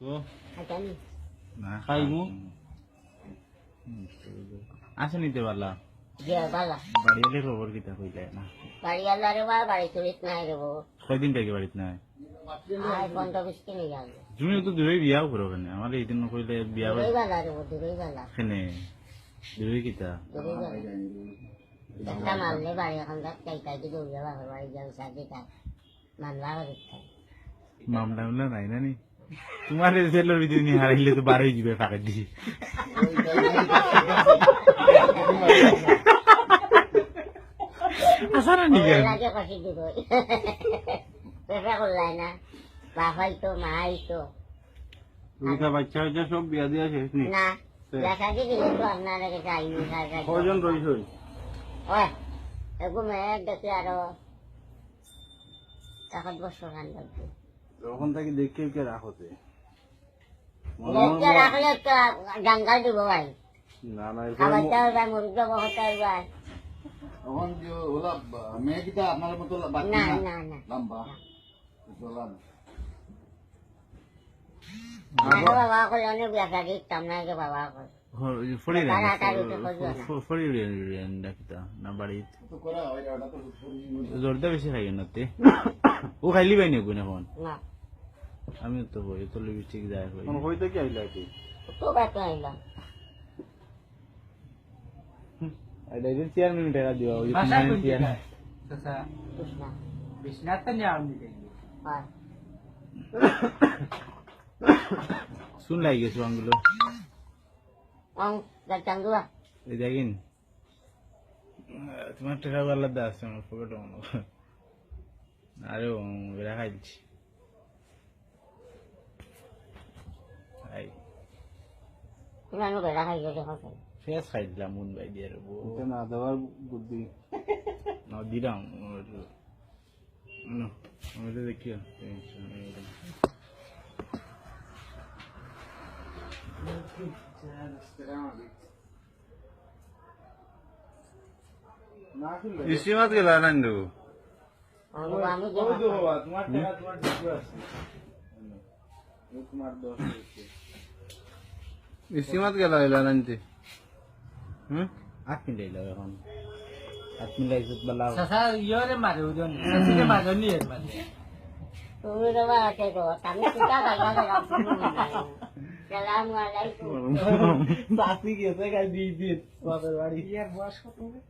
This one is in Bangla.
তো জানি না খাইমু আসে নিতে পারলা যে বালা বাড়ি এলে খবর কিতা কইলে না বাড়ি আল্লাহরে বাড়ি তুলিত নাই রে বউ কয়দিন থেকে বাড়িতে নাই আর 15-20 দিন গেল তুমি তো দূরে বিয়াও করো কেন আমার এই দিন কইলে বিয়া দূরেই বালা রে বউ দূরেই বালা কেনে দূরে কিতা দূরেই বালা একটা মারলে বাড়ি এখন চাইতাই কি দৌড়ে বাবার বাড়ি যাও সাথে তাই মামলা করে মামলা মামলা নাই না নি তোমার জেলের ভিতরে নিয়ে হারাইলে তো বার হয়ে যাবে ফাঁকা দিয়ে আসা না নিকে লাগে পাশে দিব পেশা করলাই না বাবাই তো মাই তো দুইটা বাচ্চা হয়েছে সব বিয়া দিয়া শেষ নি না দেখা কি দিলে তো আপনারা কাছে আইনি কয়জন রইছ ওই এরকম এক দেখে আরো 1 বছর খান লাগবে তখন থেকে দেখে কে রাখতে দেখতে রাখলে একটা জঙ্গল দিব ভাই না না খাবারটা ভাই মুরগ বহতা ভাই তখন যে ওলা মেয়ে কিটা আপনার মতো না বাচ্চা না না লম্বা ওলা বাবা করে অনেক দেখা দিতাম না যে বাবা করে না বাড়ি তো করা হয় ওটা তো জোরদা বেশি খাই না তে ও খাইলি পাইনি কোন এখন না আমি তো হই তো লিবি ঠিক যায় হই হইতে কি আইলা কি তো বাতো আইলা আইলা দিন 4 মিনিট টাকা দিও ওই ভাষা তিন কোনটা মিনিট চাচা কৃষ্ণা বিশ্বনাথ নিয়ে আমি দেই হয় শুন লাগি গেছে আঙ্গুলো অং চাঙ্গুয়া এই দেখেন তোমার টাকা বালা দা আছে আমার পকেটে মনে আরে ও বেড়া খাইছি আই তুমি আনো বেড়া খাই গেছে হবে ফেস খাইছিলাম মুন ভাই দিয়ে না দেওয়ার বুদ্ধি না দিলাম আমি তো দেখি ইসিমাত গেলা নান্দু আমি ইসিমাত গেলা এলা নানতে আট মিনিট এলো এখন 8 মিনিট আইসত বলা চাচা ইয়রে মারে ওজন চাচিরে মারে নিয়ে মারে তুমি বাবা আছে তো আমি কিটা গাইলা সালাম আলাইকুম বাসি গেছে গাই দিয়ে বাবার বাড়ি ইয়ার বয়স কত হবে